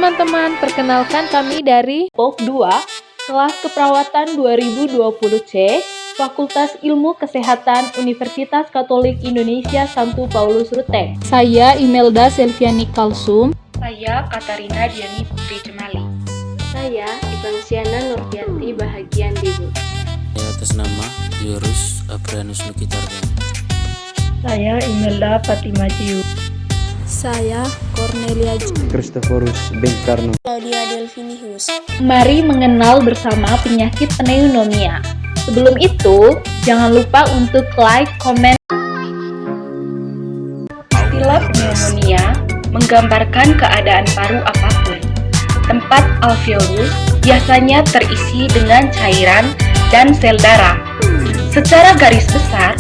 teman-teman, perkenalkan kami dari POK 2, kelas keperawatan 2020C, Fakultas Ilmu Kesehatan Universitas Katolik Indonesia Santo Paulus Ruteng. Saya Imelda Selviani Kalsum. Saya Katarina Diani Putri Cemali. Saya Ivansiana Nurfiati Bahagian Dibu. Saya atas nama Diorus Aprianus Nukitargan. Saya Imelda Fatima Ciu. Saya Cornelia Christophorus Bengkarno. Claudia Delvinius. Mari mengenal bersama penyakit pneumonia. Sebelum itu, jangan lupa untuk like, komen. Istilah pneumonia menggambarkan keadaan paru apapun. Tempat alveolus biasanya terisi dengan cairan dan sel darah. Secara garis besar,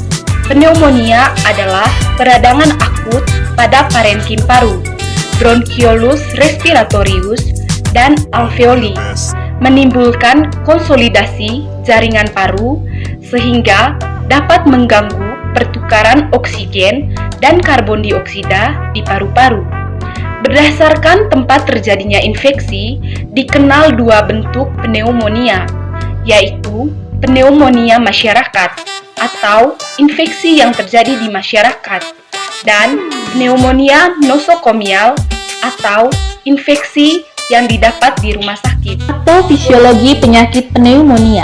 pneumonia adalah peradangan akut pada parenkim paru, bronchiolus respiratorius, dan alveoli, menimbulkan konsolidasi jaringan paru sehingga dapat mengganggu pertukaran oksigen dan karbon dioksida di paru-paru. Berdasarkan tempat terjadinya infeksi, dikenal dua bentuk pneumonia, yaitu pneumonia masyarakat atau infeksi yang terjadi di masyarakat, dan pneumonia nosokomial atau infeksi yang didapat di rumah sakit. Atau fisiologi penyakit pneumonia.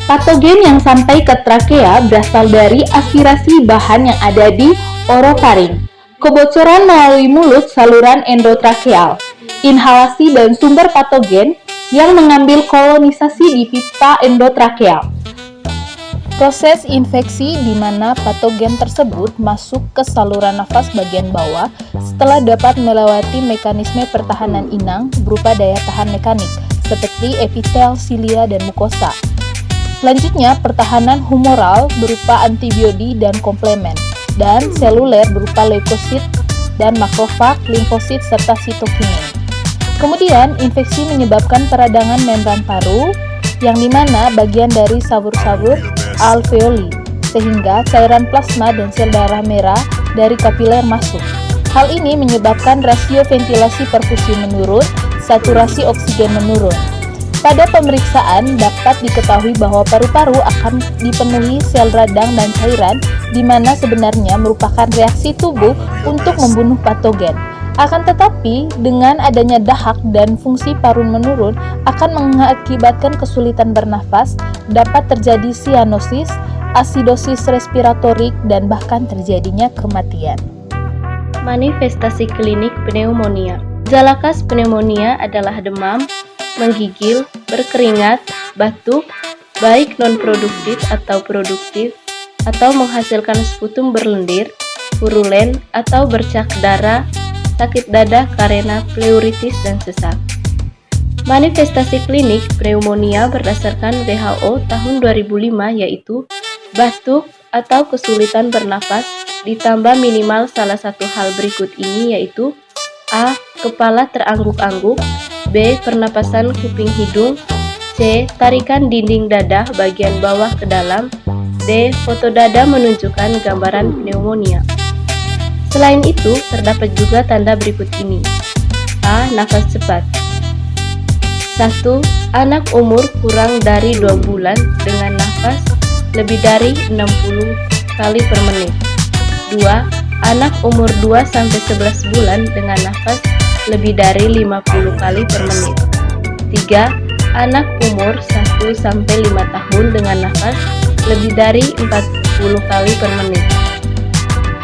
Patogen yang sampai ke trakea berasal dari aspirasi bahan yang ada di orofaring, kebocoran melalui mulut saluran endotrakeal, inhalasi dan sumber patogen yang mengambil kolonisasi di pipa endotrakeal. Proses infeksi di mana patogen tersebut masuk ke saluran nafas bagian bawah setelah dapat melewati mekanisme pertahanan inang berupa daya tahan mekanik seperti epitel, silia, dan mukosa. Selanjutnya, pertahanan humoral berupa antibodi dan komplemen, dan seluler berupa leukosit dan makrofag, limfosit, serta sitokinin. Kemudian, infeksi menyebabkan peradangan membran paru, yang dimana bagian dari sabur-sabur alveoli, sehingga cairan plasma dan sel darah merah dari kapiler masuk. Hal ini menyebabkan rasio ventilasi perfusi menurun, saturasi oksigen menurun. Pada pemeriksaan dapat diketahui bahwa paru-paru akan dipenuhi sel radang dan cairan, di mana sebenarnya merupakan reaksi tubuh untuk membunuh patogen. Akan tetapi, dengan adanya dahak dan fungsi paru menurun, akan mengakibatkan kesulitan bernafas, dapat terjadi sianosis, asidosis respiratorik, dan bahkan terjadinya kematian. Manifestasi klinik pneumonia. Gejala khas pneumonia adalah demam, menggigil, berkeringat, batuk, baik non-produktif atau produktif, atau menghasilkan sputum berlendir, purulen, atau bercak darah, sakit dada karena pleuritis dan sesak. Manifestasi klinik pneumonia berdasarkan WHO tahun 2005 yaitu batuk atau kesulitan bernafas ditambah minimal salah satu hal berikut ini yaitu A. Kepala terangguk-angguk, B. Pernapasan kuping hidung, C. Tarikan dinding dada bagian bawah ke dalam, D. Foto dada menunjukkan gambaran pneumonia. Selain itu, terdapat juga tanda berikut ini. A. Nafas cepat. 1. Anak umur kurang dari 2 bulan dengan nafas lebih dari 60 kali per menit. 2. Anak umur 2-11 bulan dengan nafas lebih dari 50 kali per menit. 3. Anak umur 1-5 tahun dengan nafas lebih dari 40 kali per menit.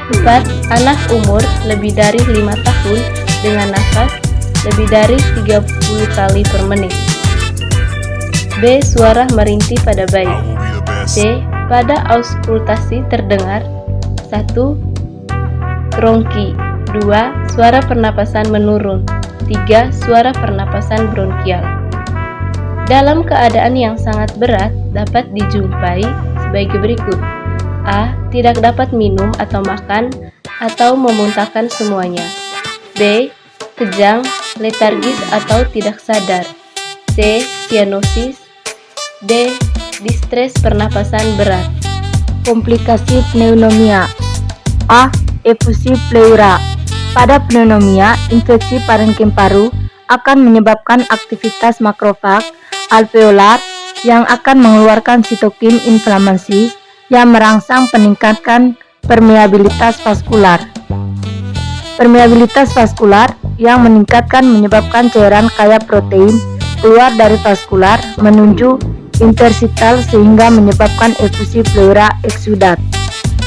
4. Anak umur lebih dari 5 tahun dengan nafas lebih dari 30 kali per menit. B. Suara merintih pada bayi. C. Pada auskultasi terdengar 1. Bronki. 2. Suara pernapasan menurun. 3. Suara pernapasan bronkial. Dalam keadaan yang sangat berat dapat dijumpai sebagai berikut. A. Tidak dapat minum atau makan atau memuntahkan semuanya. B. Kejang, letargis atau tidak sadar. C. Sianosis. D. Distres pernapasan berat. Komplikasi pneumonia. A. Efusi pleura. Pada pneumonia, infeksi parenkim paru akan menyebabkan aktivitas makrofag alveolar yang akan mengeluarkan sitokin inflamasi yang merangsang peningkatan permeabilitas vaskular. Permeabilitas vaskular yang meningkatkan menyebabkan cairan kaya protein keluar dari vaskular menuju interstital sehingga menyebabkan efusi pleura eksudat.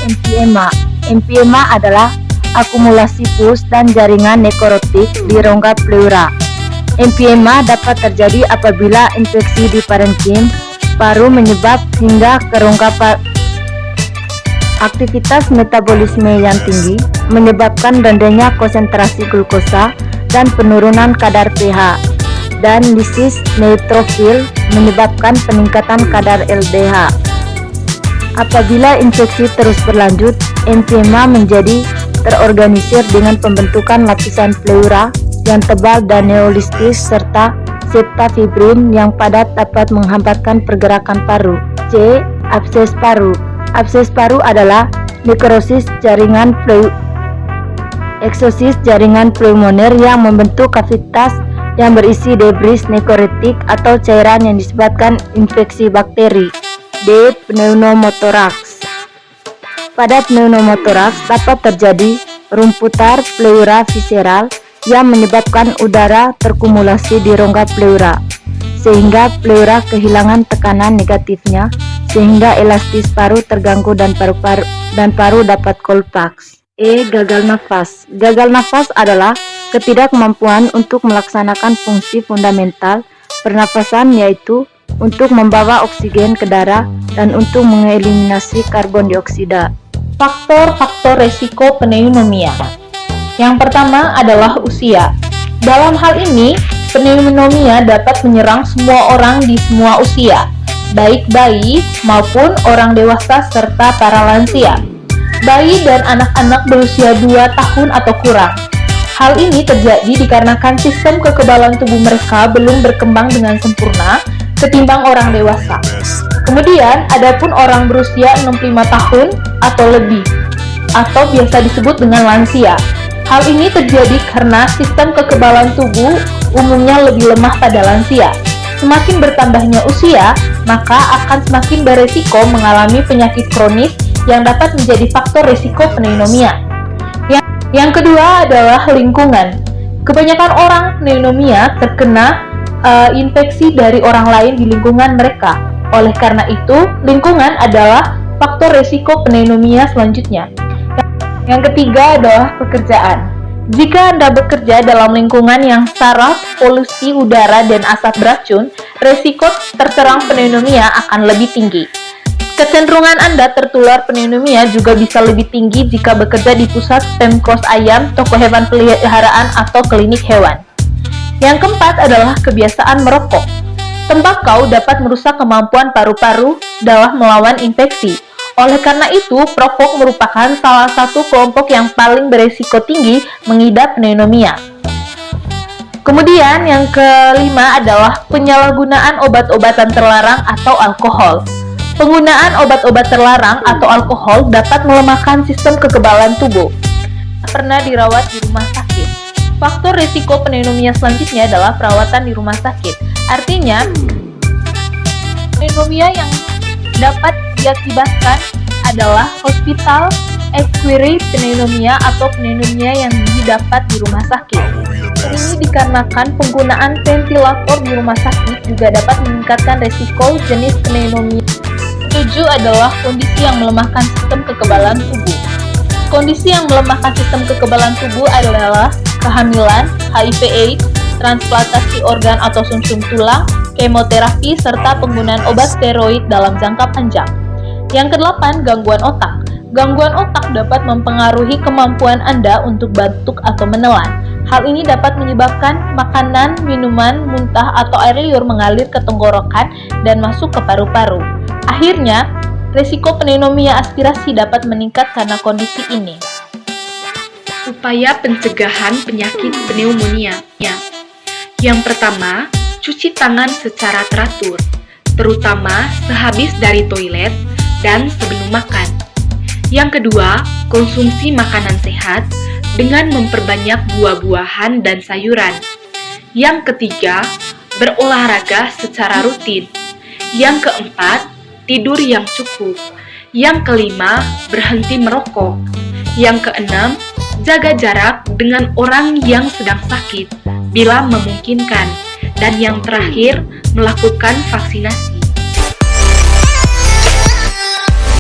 Emphysema. Emphysema adalah akumulasi pus dan jaringan nekrotik di rongga pleura. Emphysema dapat terjadi apabila infeksi di parenkim paru menyebab hingga ke rongga aktivitas metabolisme yang tinggi menyebabkan rendahnya konsentrasi glukosa dan penurunan kadar pH, dan lisis neutrofil menyebabkan peningkatan kadar LDH. Apabila infeksi terus berlanjut, emphysema menjadi terorganisir dengan pembentukan lapisan pleura yang tebal dan neolistis serta septa fibrin yang padat dapat menghambatkan pergerakan paru. C. Abses paru. Abses paru adalah nekrosis jaringan eksosis jaringan pulmoner yang membentuk kavitas yang berisi debris nekrotik atau cairan yang disebabkan infeksi bakteri. D. Pneumotoraks. Pada pneumotoraks dapat terjadi rumputar pleura visceral yang menyebabkan udara terkumulasi di rongga pleura, sehingga pleura kehilangan tekanan negatifnya, sehingga elastis paru terganggu dan paru dapat kolapse. E. Gagal nafas. Gagal nafas adalah ketidakmampuan untuk melaksanakan fungsi fundamental pernafasan, yaitu untuk membawa oksigen ke darah dan untuk mengeliminasi karbon dioksida. Faktor-faktor resiko pneumonia. Yang pertama adalah usia. Dalam hal ini, pneumonia dapat menyerang semua orang di semua usia, baik bayi maupun orang dewasa serta para lansia. Bayi dan anak-anak berusia 2 tahun atau kurang. Hal ini terjadi dikarenakan sistem kekebalan tubuh mereka belum berkembang dengan sempurna ketimbang orang dewasa. Kemudian, adapun orang berusia 65 tahun atau lebih, atau biasa disebut dengan lansia. Hal ini terjadi karena sistem kekebalan tubuh umumnya lebih lemah pada lansia. Semakin bertambahnya usia, maka akan semakin beresiko mengalami penyakit kronis yang dapat menjadi faktor risiko pneumonia. Yang kedua adalah lingkungan. Kebanyakan orang pneumonia terkena infeksi dari orang lain di lingkungan mereka. Oleh karena itu, lingkungan adalah faktor risiko pneumonia selanjutnya. Yang ketiga adalah pekerjaan. Jika Anda bekerja dalam lingkungan yang syarat polusi udara dan asap beracun, risiko terserang pneumonia akan lebih tinggi. Kecenderungan Anda tertular pneumonia juga bisa lebih tinggi jika bekerja di pusat pemkos ayam, toko hewan peliharaan, atau klinik hewan. Yang keempat adalah kebiasaan merokok. Tembakau dapat merusak kemampuan paru-paru dalam melawan infeksi. Oleh karena itu, perokok merupakan salah satu kelompok yang paling beresiko tinggi mengidap pneumonia. Kemudian yang kelima adalah penyalahgunaan obat-obatan terlarang atau alkohol. Penggunaan obat-obat terlarang atau alkohol dapat melemahkan sistem kekebalan tubuh. Pernah dirawat di rumah sakit. Faktor risiko pneumonia selanjutnya adalah perawatan di rumah sakit. Artinya, pneumonia yang dapat diakibatkan adalah hospital acquired pneumonia atau pneumonia yang didapat di rumah sakit. Ini dikarenakan penggunaan ventilator di rumah sakit juga dapat meningkatkan risiko jenis pneumonia. 7 adalah kondisi yang melemahkan sistem kekebalan tubuh. Kondisi yang melemahkan sistem kekebalan tubuh adalah kehamilan, HIV/AIDS, transplantasi organ atau sumsum tulang, kemoterapi, serta penggunaan obat steroid dalam jangka panjang. Yang kedelapan, gangguan otak. Gangguan otak dapat mempengaruhi kemampuan Anda untuk batuk atau menelan. Hal ini dapat menyebabkan makanan, minuman, muntah, atau air liur mengalir ke tenggorokan dan masuk ke paru-paru. Akhirnya, risiko pneumonia aspirasi dapat meningkat karena kondisi ini. Upaya pencegahan penyakit pneumonia. Yang pertama, cuci tangan secara teratur, terutama sehabis dari toilet dan sebelum makan. Yang kedua, konsumsi makanan sehat dengan memperbanyak buah-buahan dan sayuran. Yang ketiga, berolahraga secara rutin. Yang keempat, tidur yang cukup. Yang kelima, berhenti merokok. Yang keenam, jaga jarak dengan orang yang sedang sakit bila memungkinkan. Dan yang terakhir, melakukan vaksinasi.